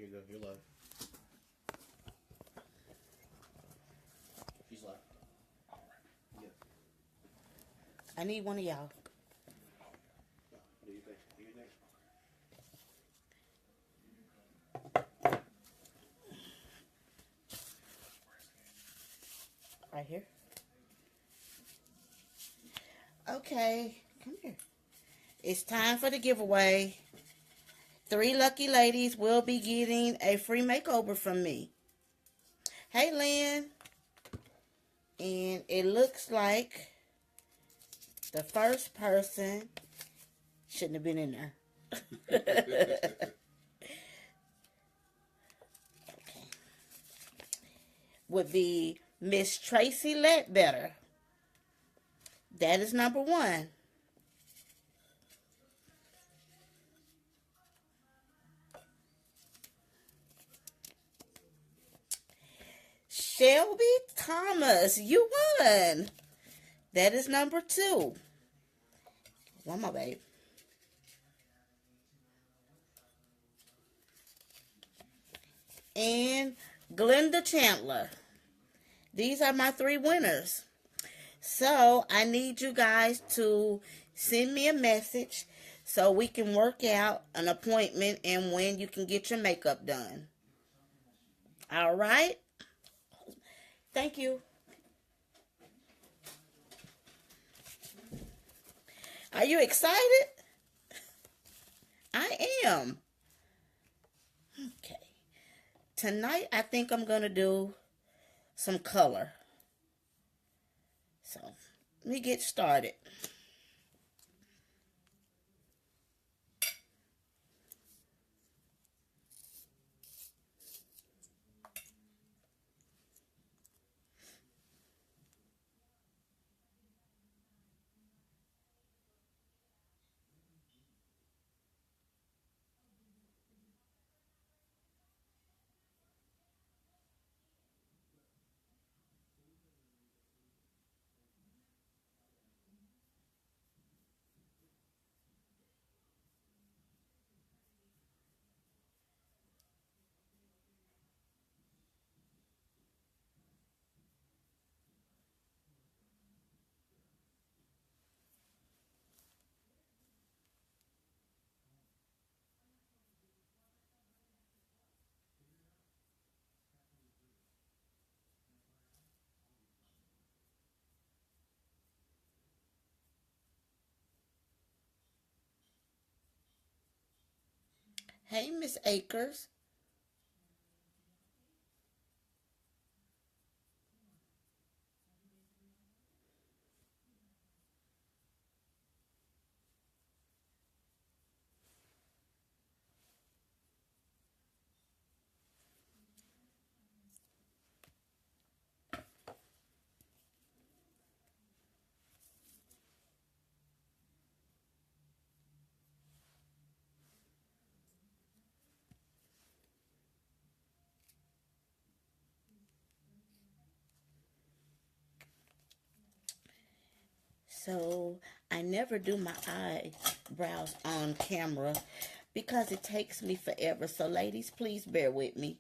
There you go. You're live. She's live. Yeah. I need one of y'all. What do you think? Do you think? Right here. Okay, come here. It's time for the giveaway. 3 lucky ladies will be getting a free makeover from me. Hey, Lynn. And it looks like the first person shouldn't have been in there. Okay. Would be Miss Tracy Ledbetter. That is number 1. Shelby Thomas, you won. That is number 2. One more, babe. And Glenda Chandler. These are my 3 winners. So I need you guys to send me a message so we can work out an appointment and when you can get your makeup done. All right? Thank you. Are you excited? I am. Okay. Tonight, I think I'm going to do some color. So, let me get started. Hey, Miss Akers. So, I never do my eyebrows on camera because it takes me forever. So, ladies, please bear with me.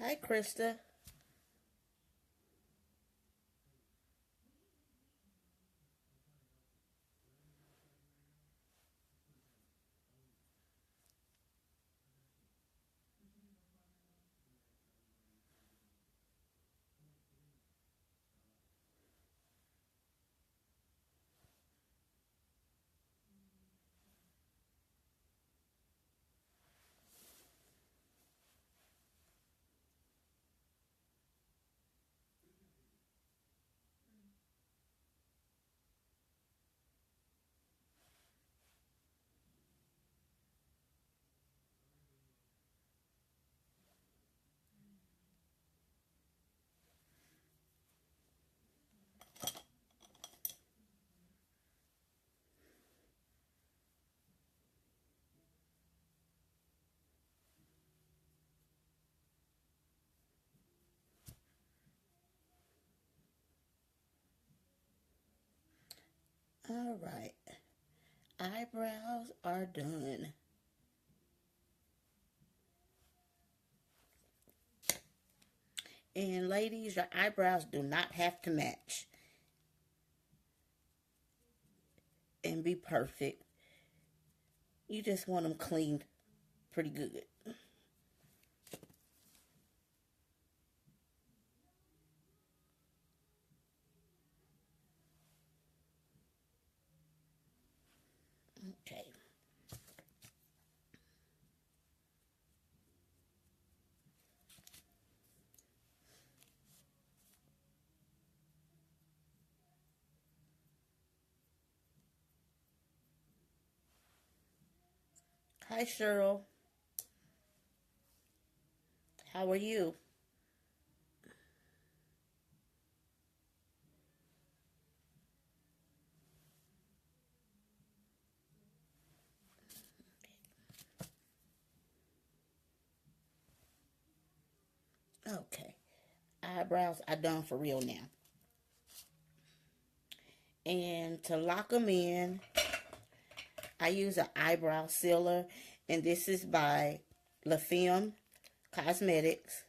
Hi, Krista. All right. Eyebrows are done. And ladies, your eyebrows do not have to match and be perfect. You just want them cleaned pretty good. Okay. Hi, Cheryl. How are you? Okay. Eyebrows are done for real now. And to lock them in, I use an eyebrow sealer. And this is by La Femme Cosmetics.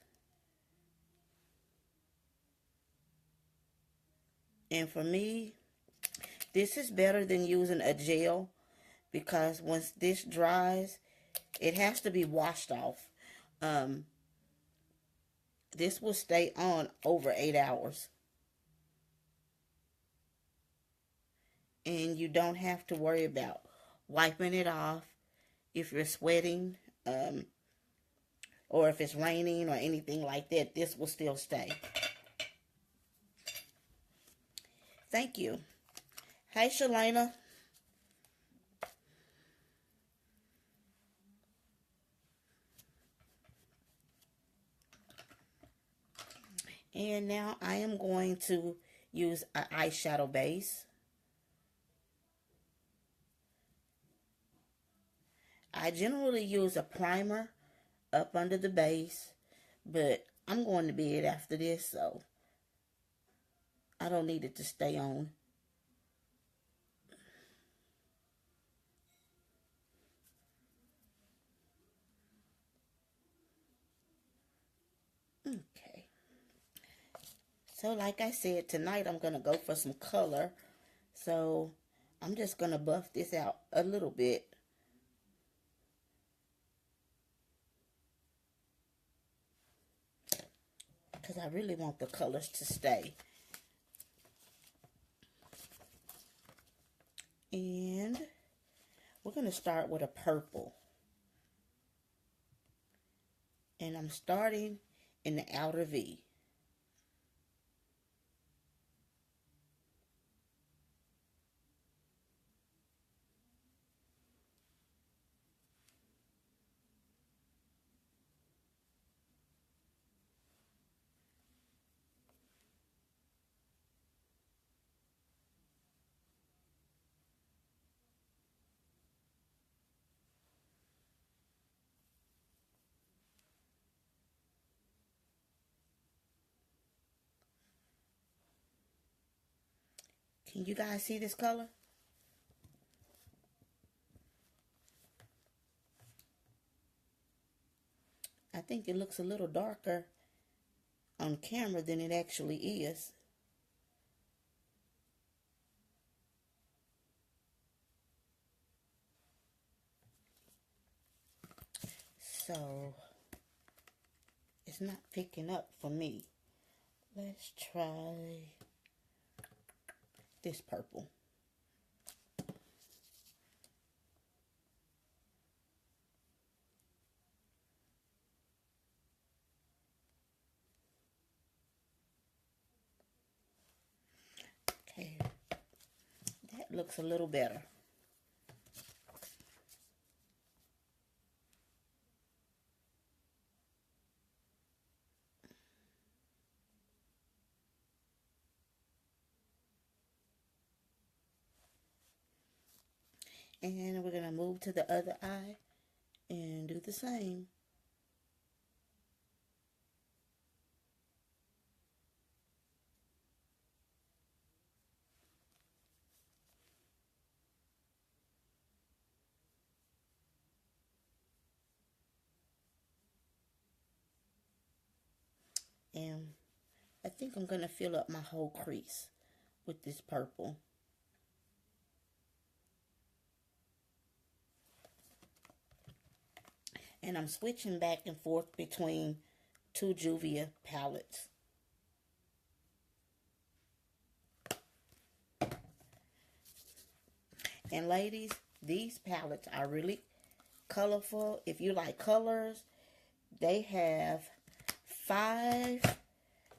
And for me, this is better than using a gel because once this dries, it has to be washed off. This will stay on over 8 hours. And you don't have to worry about wiping it off if you're sweating or if it's raining or anything like that. This will still stay. Thank you. Hi, Shalana. And now I am going to use an eyeshadow base. I generally use a primer up under the base, but I'm going to bed after this, so I don't need it to stay on. Okay. So like I said, tonight I'm going to go for some color. So I'm just going to buff this out a little bit. Because I really want the colors to stay. And we're going to start with a purple. And I'm starting in the outer V. Can you guys see this color? I think it looks a little darker on camera than it actually is. So it's not picking up for me. Let's try this purple. Okay, that looks a little better. And we're going to move to the other eye and do the same. And I think I'm going to fill up my whole crease with this purple. And I'm switching back and forth between two Juvia palettes. And ladies, these palettes are really colorful. If you like colors, they have 5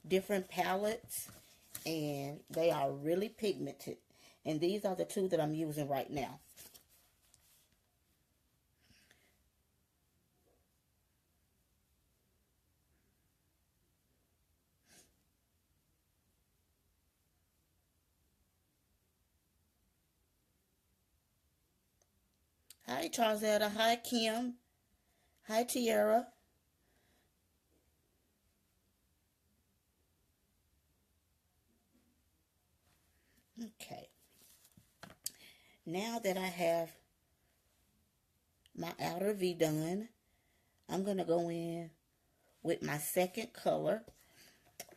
different palettes and they are really pigmented. And these are the 2 that I'm using right now. Hi, Charzetta. Hi, Kim. Hi, Tiara. Okay. Now that I have my outer V done, I'm going to go in with my second color.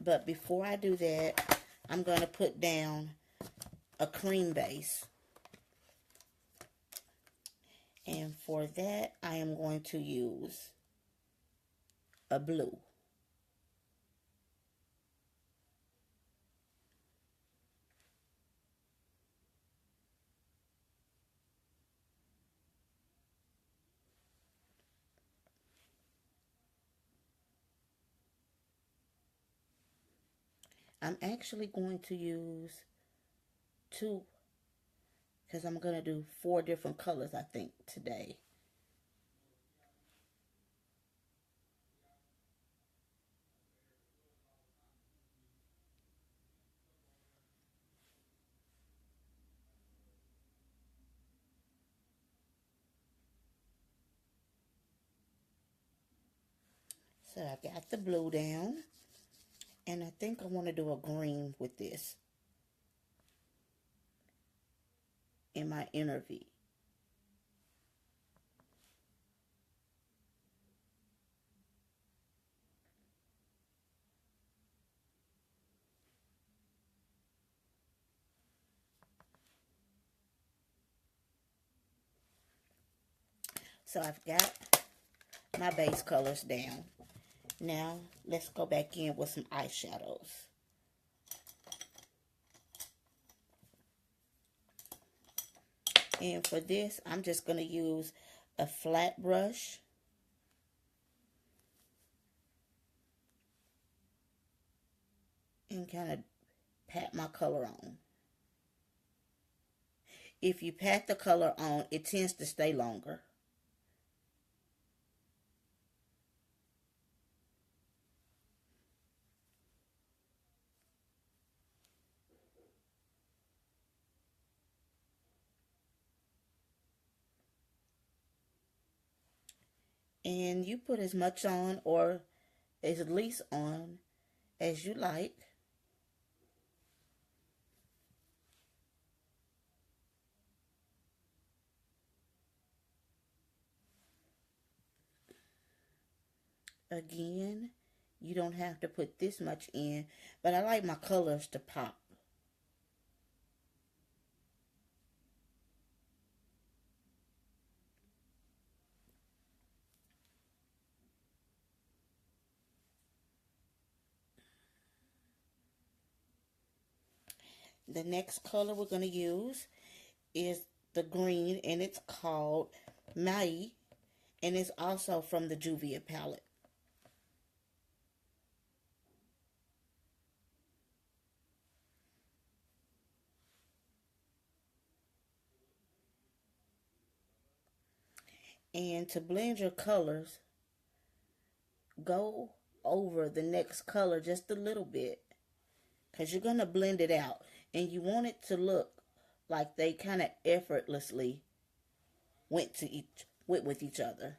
But before I do that, I'm going to put down a cream base. And for that, I am going to use a blue. I'm actually going to use 2 because I'm going to do 4 different colors, I think, today. So I got the blue down. And I think I want to do a green with this in my inner V. So I've got my base colors down. Now let's go back in with some eyeshadows. And for this, I'm just going to use a flat brush. And kind of pat my color on. If you pat the color on, it tends to stay longer. And you put as much on or as least on as you like. Again, you don't have to put this much in, but I like my colors to pop. The next color we're going to use is the green, and it's called Mai, and it's also from the Juvia palette. And to blend your colors, go over the next color just a little bit, because you're going to blend it out, and you want it to look like they kind of effortlessly went with each other.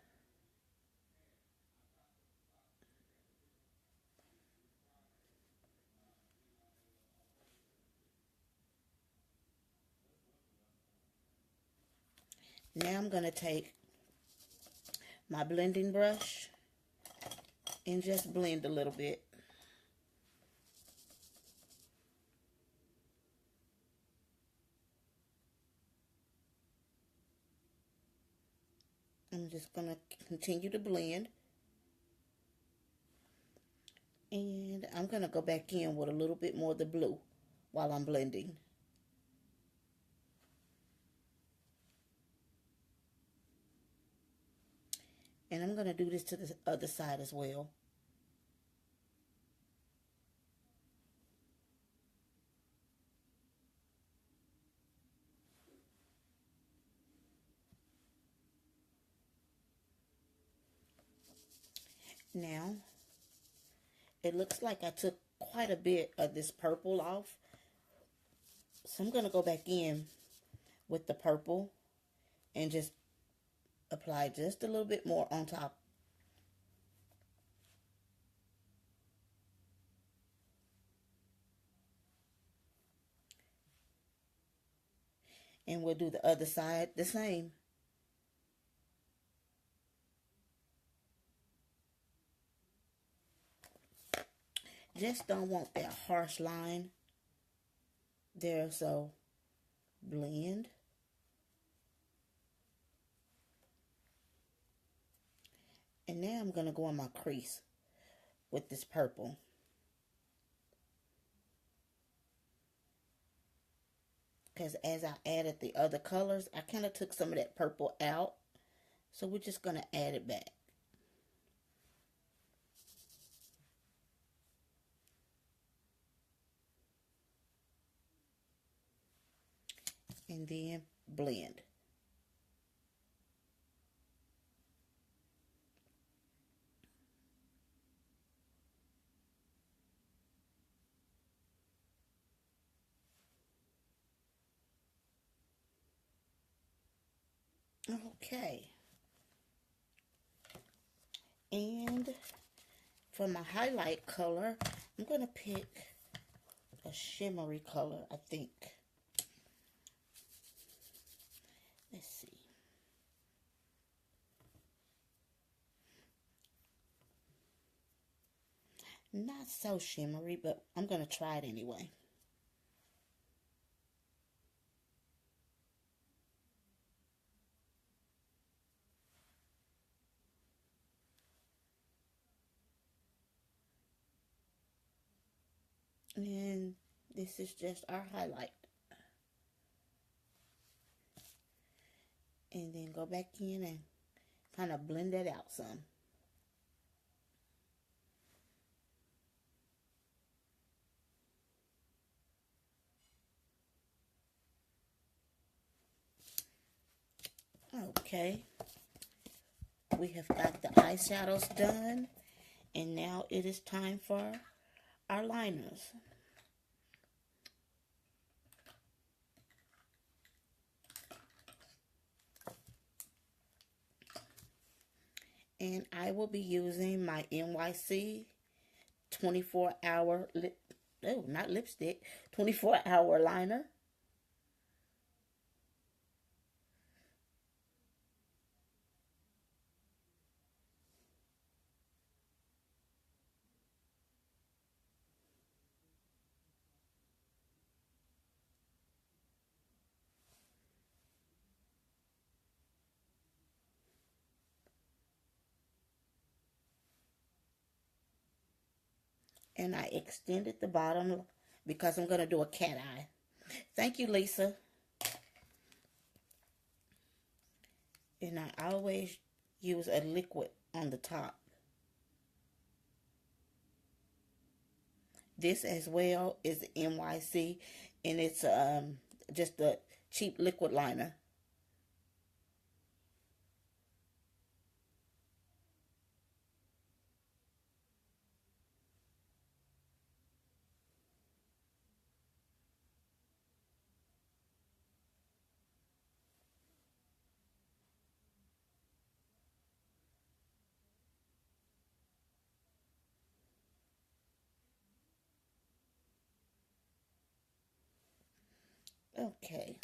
Now I'm going to take my blending brush and just blend a little bit. I'm just going to continue to blend. And I'm going to go back in with a little bit more of the blue while I'm blending. And I'm going to do this to the other side as well. Now, it looks like I took quite a bit of this purple off. So I'm going to go back in with the purple and just apply just a little bit more on top. And we'll do the other side the same. Just don't want that harsh line there, so blend. And now I'm going to go on my crease with this purple. Because as I added the other colors, I kind of took some of that purple out. So we're just going to add it back. And then blend. Okay. And for my highlight color, I'm going to pick a shimmery color, I think. Let's see. Not so shimmery, but I'm going to try it anyway. And this is just our highlight. And then go back in and kind of blend that out some. Okay. We have got the eyeshadows done. And now it is time for our liners. And I will be using my NYC 24-hour 24-hour liner. And I extended the bottom because I'm going to do a cat eye. Thank you, Lisa. And I always use a liquid on the top. This as well is the NYC, and it's just a cheap liquid liner. Okay,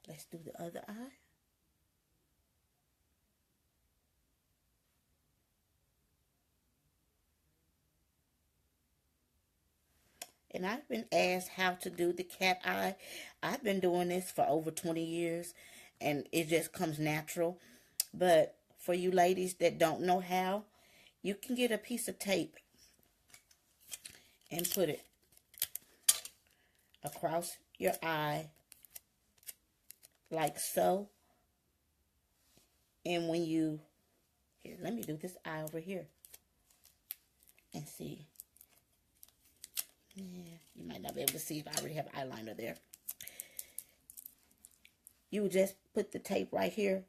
let's do the other eye. And I've been asked how to do the cat eye. I've been doing this for over 20 years, and it just comes natural. But for you ladies that don't know how, you can get a piece of tape and put it across your eye like so. And when you, here, let me do this eye over here and see. Yeah, you might not be able to see if I already have eyeliner there. You would just put the tape right here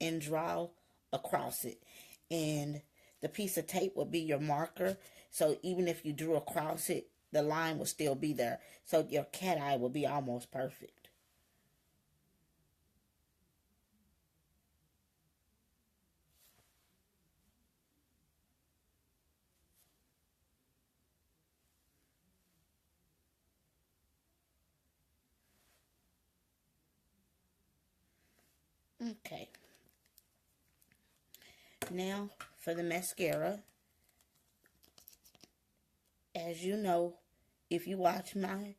and draw across it. And the piece of tape would be your marker. So even if you drew across it, the line will still be there. So your cat eye will be almost perfect. Okay. Now for the mascara. As you know, if you watch my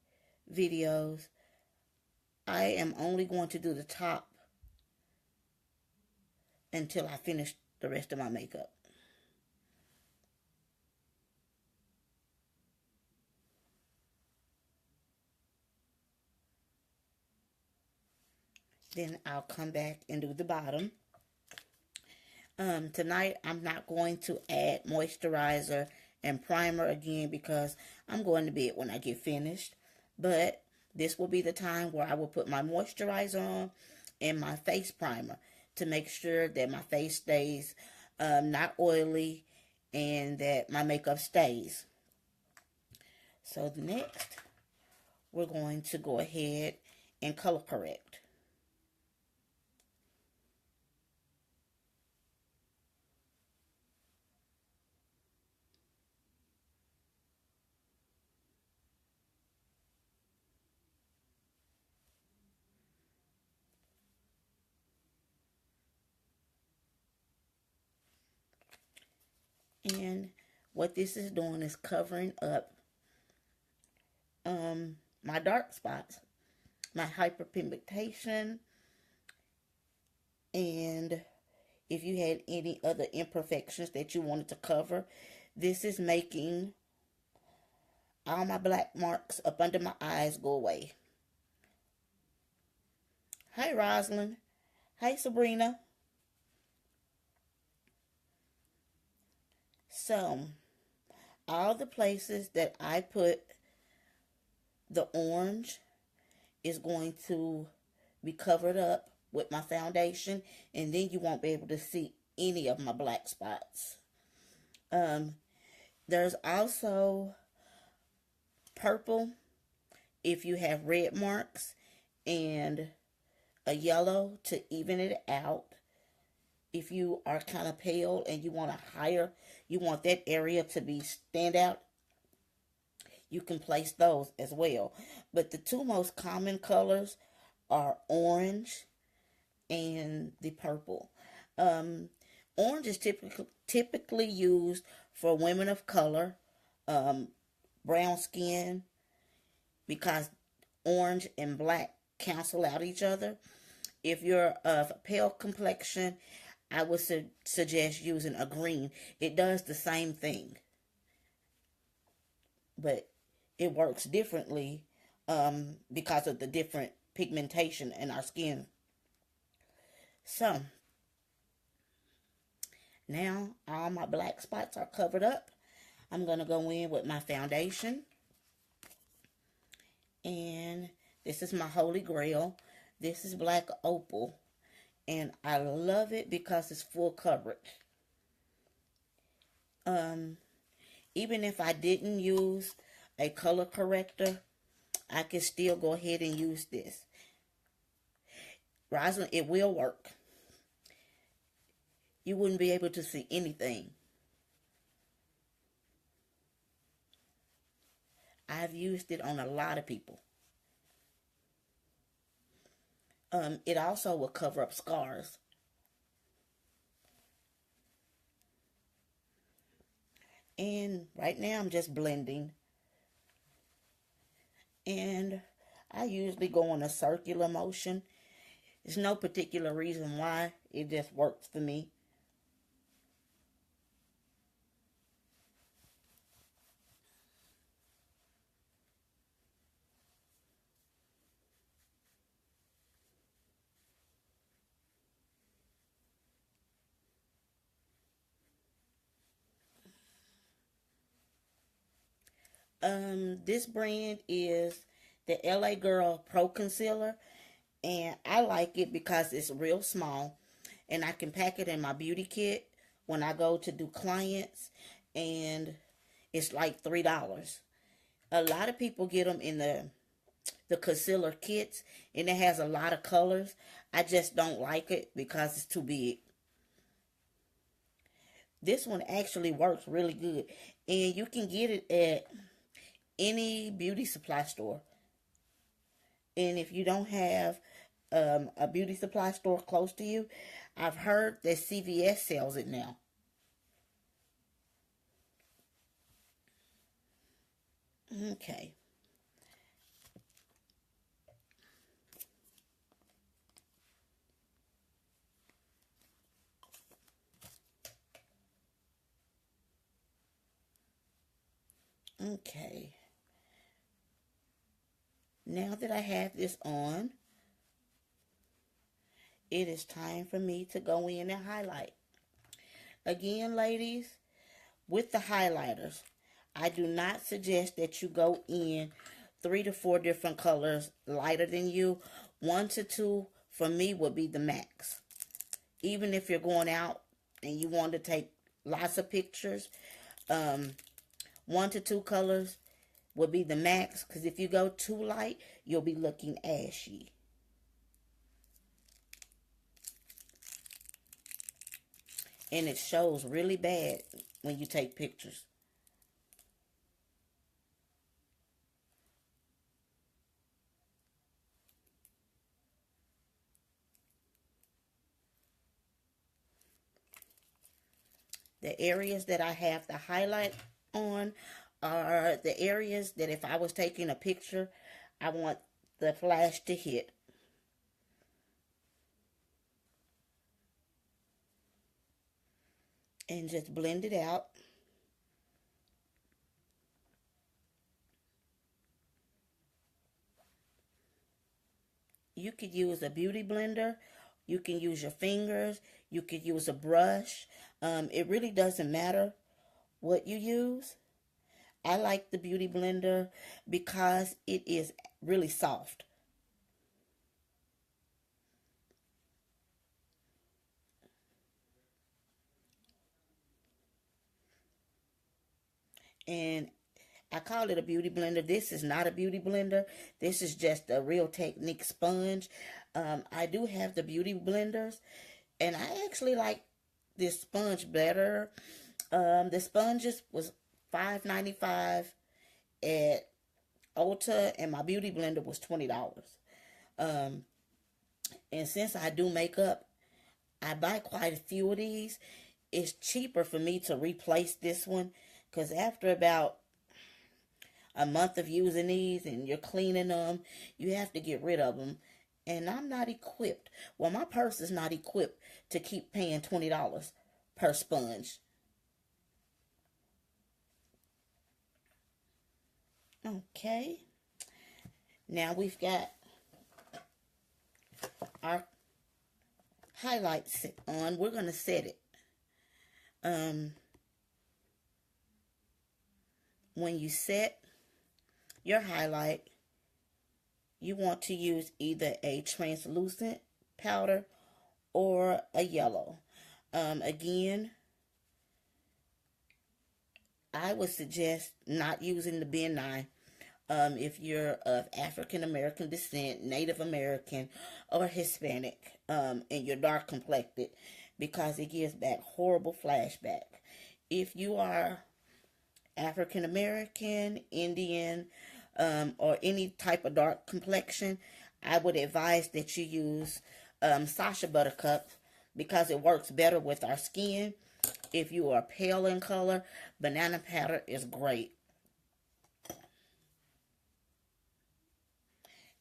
videos, I am only going to do the top until I finish the rest of my makeup. Then I'll come back and do the bottom. Tonight, I'm not going to add moisturizer and primer again because I'm going to bed when I get finished. But this will be the time where I will put my moisturizer on and my face primer to make sure that my face stays not oily and that my makeup stays. So next, we're going to go ahead and color correct. And what this is doing is covering up my dark spots, my hyperpigmentation, and if you had any other imperfections that you wanted to cover. This is making all my black marks up under my eyes go away. Hi, Rosalind. Hi, Sabrina. So, all the places that I put the orange is going to be covered up with my foundation, and then you won't be able to see any of my black spots. There's also purple if you have red marks, and a yellow to even it out. If you are kind of pale and you want you want that area to be stand out, you can place those as well. But the two most common colors are orange and the purple. Orange is typically used for women of color, brown skin, because orange and black cancel out each other. If you're of a pale complexion, I would suggest using a green. It does the same thing. but it works differently because of the different pigmentation in our skin. So now all my black spots are covered up. I'm going to go in with my foundation. And this is my Holy Grail. This is Black Opal. And I love it because it's full coverage. Even if I didn't use a color corrector, I can still go ahead and use this. Rosalind, it will work. You wouldn't be able to see anything. I've used it on a lot of people. It also will cover up scars. And right now I'm just blending. And I usually go on a circular motion. There's no particular reason why. It just works for me. This brand is the LA Girl Pro Concealer, and I like it because it's real small, and I can pack it in my beauty kit when I go to do clients, and it's like $3. A lot of people get them in the concealer kits, and it has a lot of colors. I just don't like it because it's too big. This one actually works really good, and you can get it at any beauty supply store. And if you don't have a beauty supply store close to you, I've heard that CVS sells it now. Okay. Okay. Now that I have this on, it is time for me to go in and highlight. Again, ladies, with the highlighters, I do not suggest that you go in 3 to 4 different colors lighter than you. 1 to 2 for me would be the max. Even if you're going out and you want to take lots of pictures, 1 to 2 colors would be the max, because if you go too light, you'll be looking ashy. And it shows really bad when you take pictures. The areas that I have the highlight on are the areas that if I was taking a picture, I want the flash to hit. And just blend it out. You could use a beauty blender. You can use your fingers. You could use a brush. It really doesn't matter what you use. I like the beauty blender because it is really soft. And I call it a beauty blender. This is not a beauty blender. This is just a Real Technique sponge. I do have the beauty blenders, and I actually like this sponge better. The sponges was $5.95 at Ulta, and my beauty blender was $20. And since I do makeup, I buy quite a few of these. It's cheaper for me to replace this one, because after about a month of using these and you're cleaning them, you have to get rid of them. And I'm not equipped. Well, my purse is not equipped to keep paying $20 per sponge. Okay. Now we've got our highlights on. We're going to set it. When you set your highlight, you want to use either a translucent powder or a yellow. Again, I would suggest not using the Ben Nye if you're of African American descent, Native American, or Hispanic, and you're dark complected, because it gives back horrible flashback. If you are African American, Indian, or any type of dark complexion, I would advise that you use Sacha Buttercup, because it works better with our skin. If you are pale in color, banana powder is great.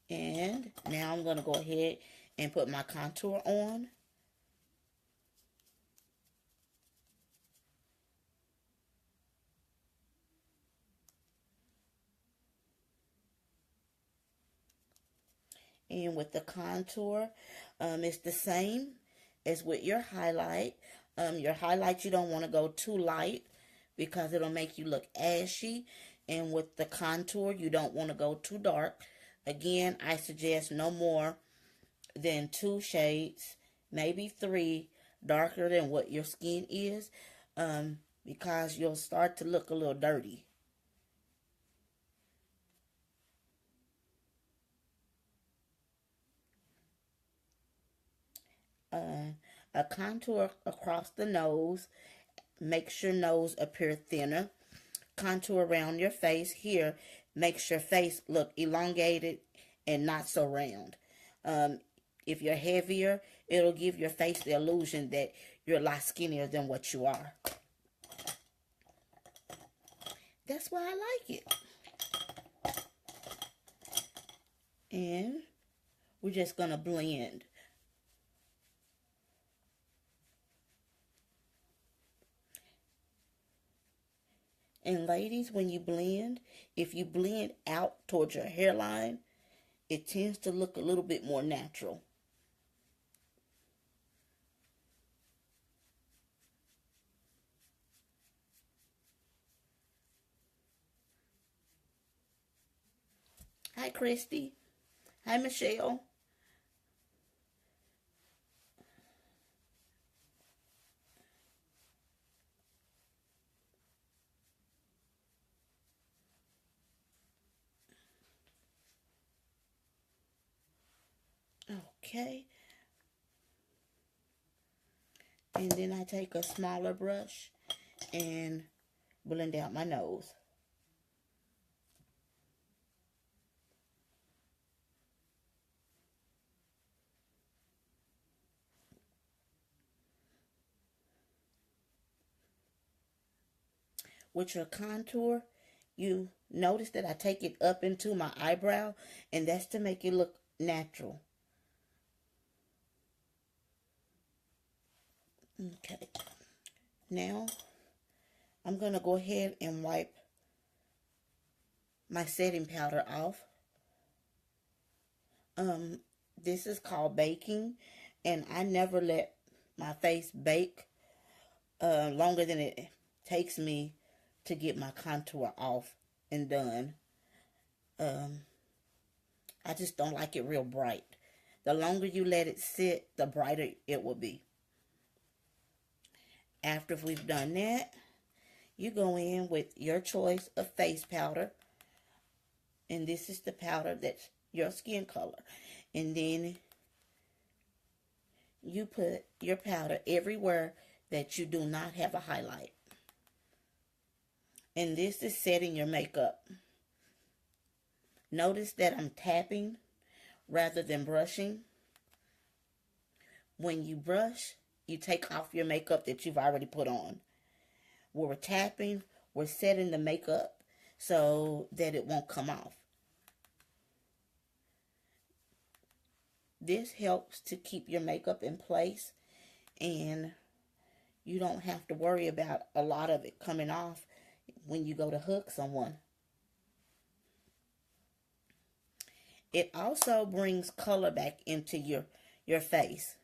And now I'm going to go ahead and put my contour on. And with the contour, it's the same as with your highlight. Your highlight, you don't want to go too light because it'll make you look ashy. And with the contour, you don't want to go too dark. Again, I suggest no more than 2 shades, maybe 3, darker than what your skin is, because you'll start to look a little dirty. A contour across the nose makes your nose appear thinner. Contour around your face here makes your face look elongated and not so round. If you're heavier, it'll give your face the illusion that you're a lot skinnier than what you are. That's why I like it. And we're just going to blend. And ladies, when you blend, if you blend out towards your hairline, it tends to look a little bit more natural. Hi, Christy. Hi, Michelle. Okay. And then I take a smaller brush and blend out my nose. With your contour, you notice that I take it up into my eyebrow, and that's to make it look natural. Okay. Now, I'm going to go ahead and wipe my setting powder off. This is called baking, and I never let my face bake longer than it takes me to get my contour off and done. I just don't like it real bright. The longer you let it sit, the brighter it will be. After we've done that, you go in with your choice of face powder. And this is the powder that's your skin color. And then you put your powder everywhere that you do not have a highlight. And this is setting your makeup. Notice that I'm tapping rather than brushing. When you brush, you take off your makeup that you've already put on. When we're tapping, we're setting the makeup so that it won't come off. This helps to keep your makeup in place, and you don't have to worry about a lot of it coming off when you go to hook someone. it also brings color back into your face.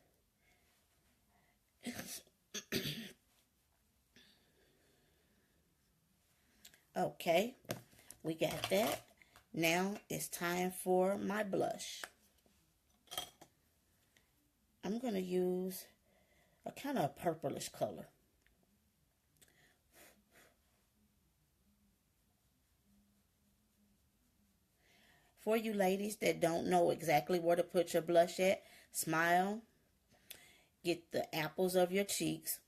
Okay, we got that. Now it's time for my blush. I'm going to use a kind of purplish color. For you ladies that don't know exactly where to put your blush at, smile, get the apples of your cheeks,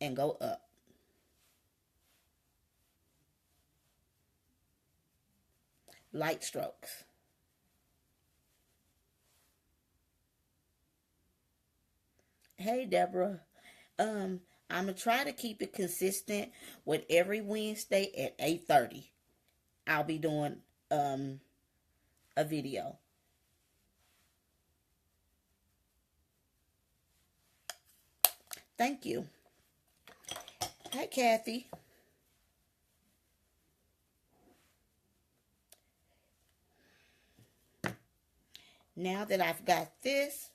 and go up. Light strokes. Hey, Deborah. I'm going to try to keep it consistent with every Wednesday at 8:30. I'll be doing a video. Thank you. Hi, Kathy. Now that I've got this,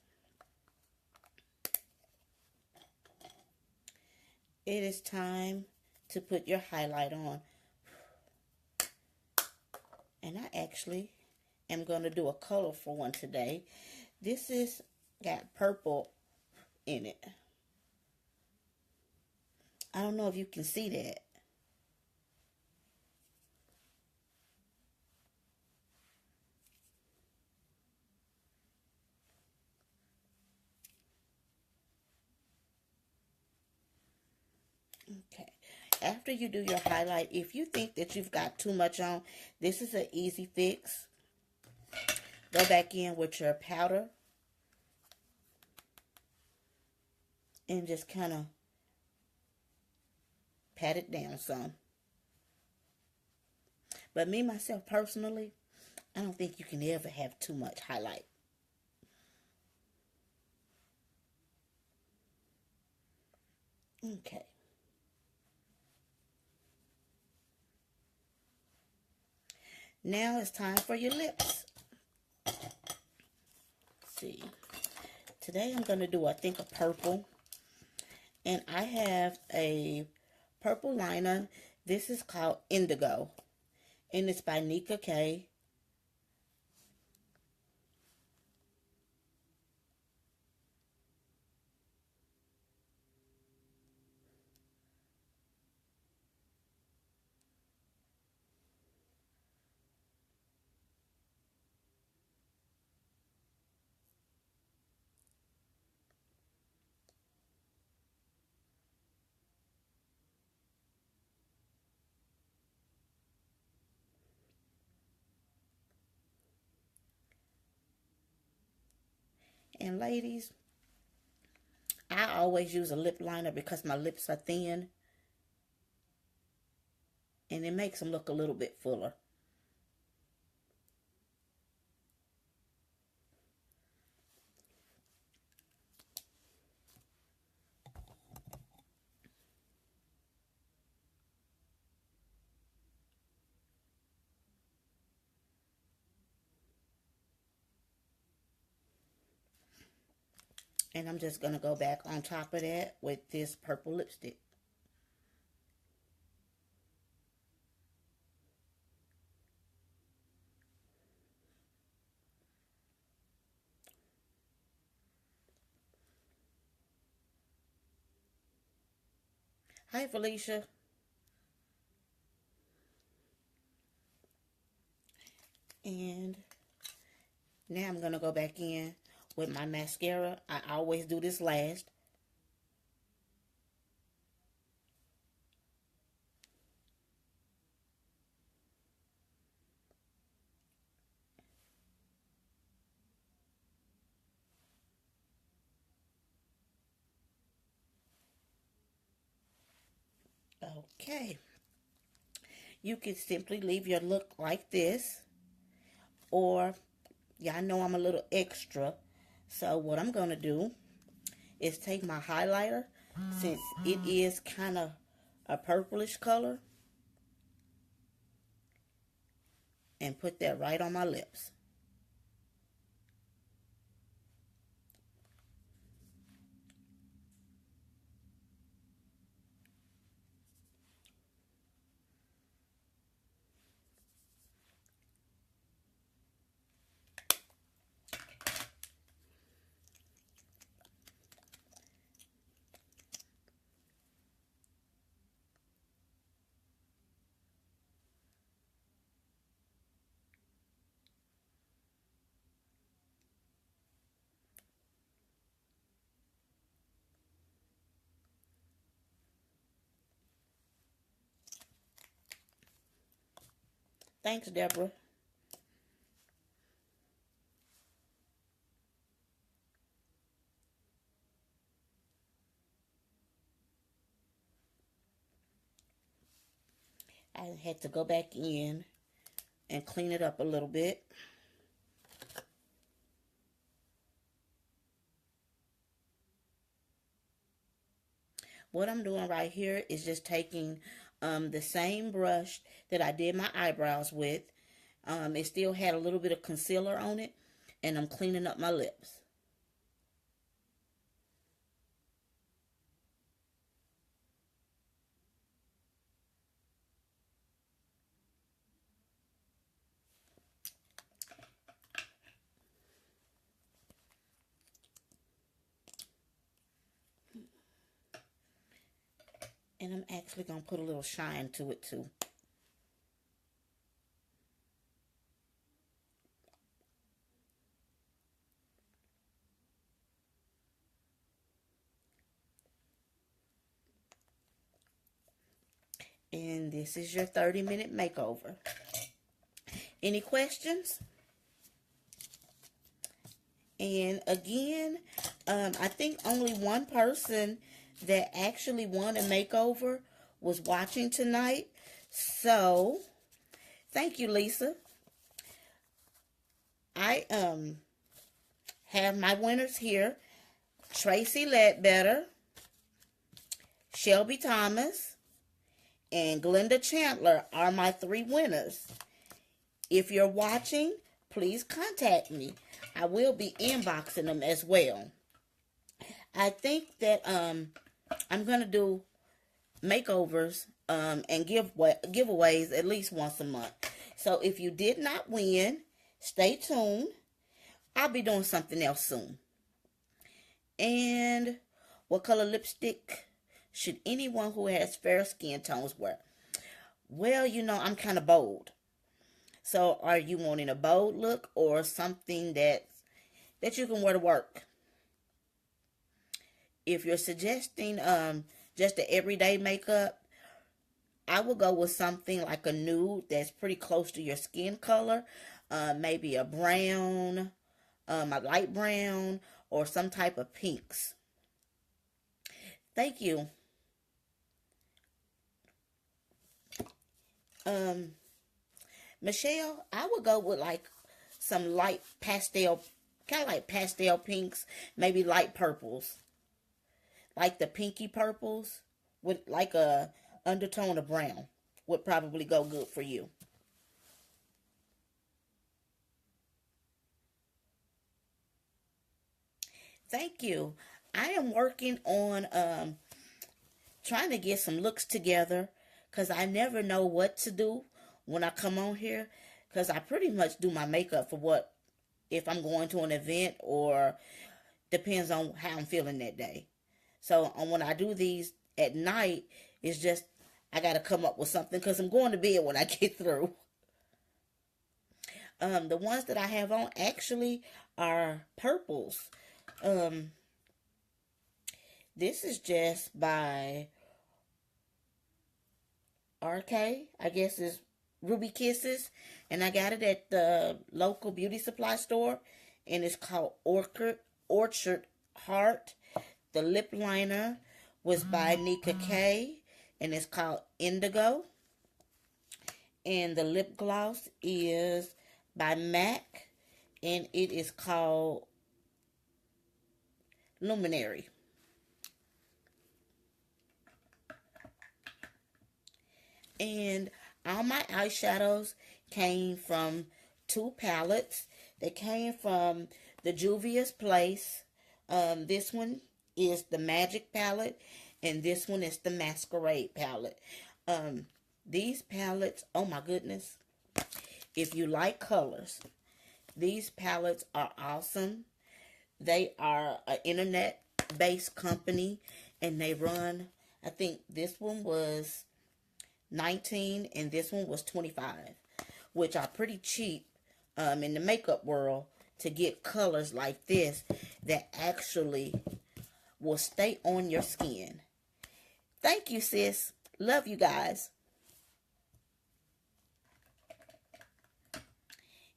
it is time to put your highlight on. And I actually am going to do a colorful one today. This is got purple in it. I don't know if you can see that. Okay. After you do your highlight, if you think that you've got too much on, this is an easy fix. Go back in with your powder and just kind of pat it down some. But me, myself, personally, I don't think you can ever have too much highlight. Okay. Now it's time for your lips. Let's see. Today I'm going to do, I think, a purple. And I have a purple liner. This is called Indigo. And it's by Nika K. And ladies, I always use a lip liner because my lips are thin. And it makes them look a little bit fuller. And I'm just going to go back on top of that with this purple lipstick. Hi, Felicia. And now I'm going to go back in with my mascara. I always do this last. Okay. You can simply leave your look like this. Or, y'all know I'm a little extra. So what I'm going to do is take my highlighter, since it is kind of a purplish color. and put that right on my lips. Thanks, Deborah. I had to go back in and clean it up a little bit. What I'm doing right here is just taking the same brush that I did my eyebrows with. It still had a little bit of concealer on it, and I'm cleaning up my lips. And I'm actually going to put a little shine to it too. And this is your 30-minute makeover. Any questions? And again, I think only one person that actually won a makeover was watching tonight. So, thank you, Lisa. I have my winners here. Tracy Ledbetter, Shelby Thomas, and Glenda Chandler are my 3 winners. If you're watching, please contact me. I will be inboxing them as well. I think that I'm going to do makeovers and giveaways at least once a month. So if you did not win, stay tuned. I'll be doing something else soon. And what color lipstick should anyone who has fair skin tones wear? Well, you know, I'm kind of bold. So are you wanting a bold look or something that you can wear to work? If you're suggesting just the everyday makeup, I will go with something like a nude that's pretty close to your skin color. Maybe a brown, a light brown, or some type of pinks. Thank you. Michelle, I would go with like some light pastel, kind of like pastel pinks, maybe light purples. Like the pinky purples with like a undertone of brown would probably go good for you. Thank you. I am working on trying to get some looks together because I never know what to do when I come on here because I pretty much do my makeup for what if I'm going to an event or depends on how I'm feeling that day. So when I do these at night, it's just I got to come up with something because I'm going to bed when I get through. The ones that I have on actually are purples. This is just by RK, I guess is Ruby Kisses, and I got it at the local beauty supply store, and it's called Orchard Heart. The lip liner was by Nika K, and it's called Indigo, and the lip gloss is by MAC, and it is called Luminary. And all my eyeshadows came from 2 palettes. They came from the Juvia's Place. This one is the Magic palette, and this one is the Masquerade palette. These palettes, oh my goodness. If you like colors, these palettes are awesome. They are an internet-based company, and they run, I think this one was $19 and this one was $25, which are pretty cheap in the makeup world to get colors like this that actually will stay on your skin. Thank you, sis. Love you guys.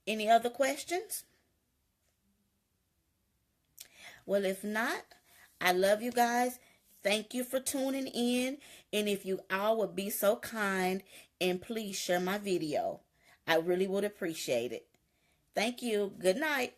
Any other questions? Well, if not, I love you guys. Thank you for tuning in. And if you all would be so kind and please share my video, I really would appreciate it. Thank you. Good night.